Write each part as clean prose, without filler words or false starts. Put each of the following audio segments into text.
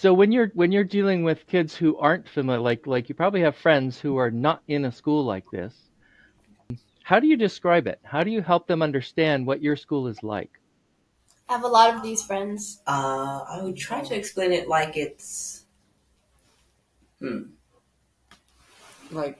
So when you're dealing with kids who aren't familiar, like you probably have friends who are not in a school like this, how do you describe it? How do you help them understand what your school is like? I have a lot of these friends. I would try to explain it like it's. Like,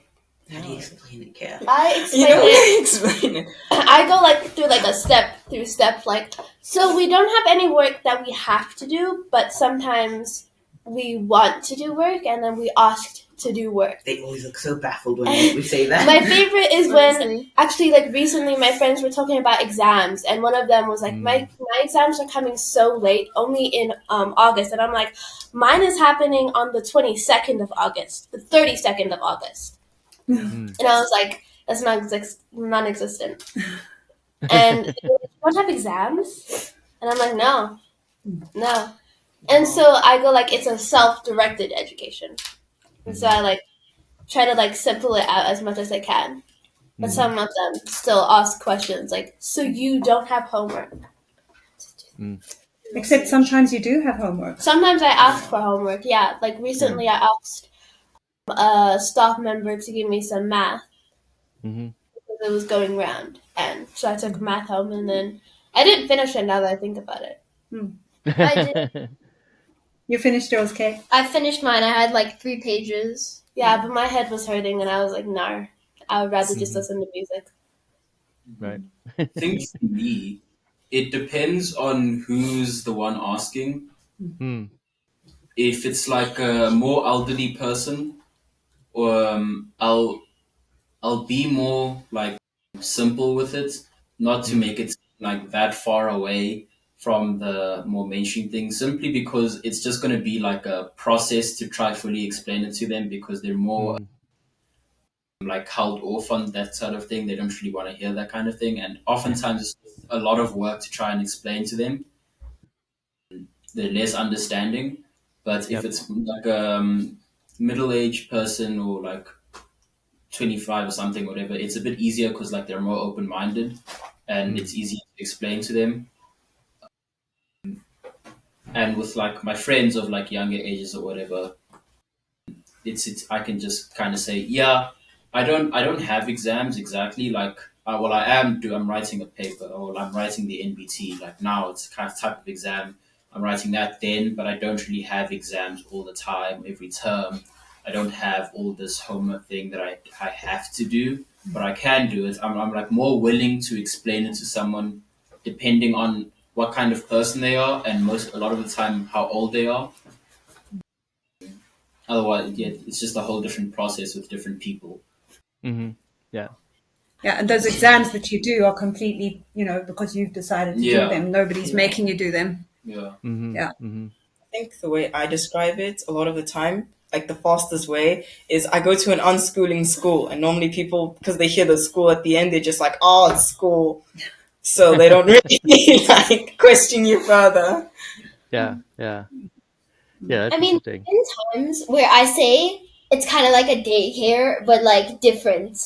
How do you explain it, Kat? I explain explain it. I go like through like a step like, so we don't have any work that we have to do, but sometimes we want to do work and then we asked to do work. They always look so baffled when we say that. My favorite is when actually like recently my friends were talking about exams and one of them was like, my exams are coming so late, only in August, and I'm like, mine is happening on the 22nd of August, the 32nd of August. And I was like, that's non-existent. And they were like, you don't have exams? And I'm like, no. And so I go like, it's a self-directed education. And so I like try to like simple it out as much as I can. But some of them still ask questions like, so you don't have homework? Except sometimes you do have homework. Sometimes I ask for homework, yeah. Like recently I asked a staff member to give me some math because it was going round, and so I took math home, and then I didn't finish it now that I think about it. I did. You finished yours, Kay? I finished mine. I had like 3 pages. Yeah, but my head was hurting, and I was like, no, I would rather just listen to music. Right. I think for me, it depends on who's the one asking. If it's like a more elderly person, I'll be more like simple with it, not to make it like that far away from the more mainstream things, simply because it's just going to be like a process to try fully explain it to them, because they're more like held off on that sort of thing. They don't really want to hear that kind of thing, and oftentimes it's a lot of work to try and explain to them. They're less understanding. But if it's like a middle-aged person or like 25 or something, whatever, it's a bit easier because like they're more open-minded and it's easier to explain to them. And with like my friends of like younger ages or whatever, it's I can just kind of say, yeah, I don't have exams exactly. Like, I'm writing a paper, or I'm writing the NBT. Like now it's kind of type of exam. I'm writing that then, but I don't really have exams all the time, every term. I don't have all this homework thing that I have to do, but I can do it. I'm like more willing to explain it to someone depending on what kind of person they are, and a lot of the time how old they are. Otherwise, yeah, it's just a whole different process with different people. Yeah. Yeah, and those exams that you do are completely, because you've decided to do them. Nobody's making you do them. Yeah. Yeah. I think the way I describe it a lot of the time, like the fastest way, is I go to an unschooling school, and normally people, because they hear the school at the end, they're just like, oh, it's school. So they don't really like question you further. Yeah, that's I mean, interesting. in times where I say it's kind of like a daycare, but like different.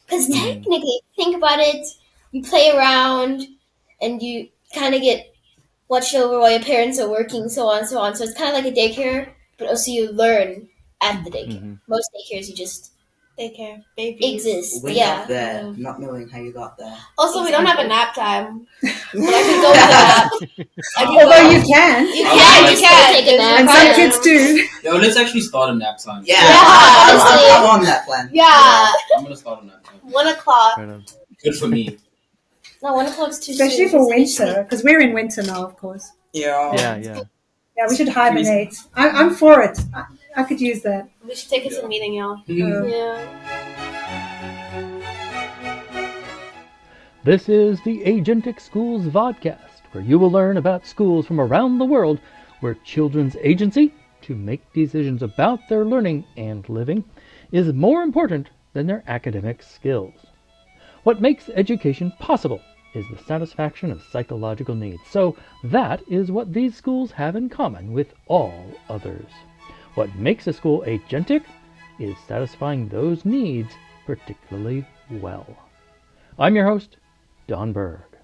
Because technically, think about it, you play around and you kind of get watched over while your parents are working, so on, so on. So it's kind of like a daycare, but also you learn at the daycare. Most daycares, you just Daycare, babies. exist. Wake up there, not knowing how you got there. Also, we don't have a nap time. But I can go with a nap. Although you can. You can. Take a nap. And some kids do. Yo, let's actually start a nap time. Yeah, honestly. I'm on that plan. Yeah. I'm gonna start a nap time. 1 o'clock. Right on. Good for me. No, 1 o'clock's too Especially soon. for winter, because we're in winter now, of course. Yeah. Yeah. Yeah, we should hibernate. I'm for it. I could use that. We should take us a meeting, y'all. Yeah. This is the Agentic Schools Podcast, where you will learn about schools from around the world where children's agency to make decisions about their learning and living is more important than their academic skills. What makes education possible is the satisfaction of psychological needs. So that is what these schools have in common with all others. What makes a school agentic is satisfying those needs particularly well. I'm your host, Don Berg.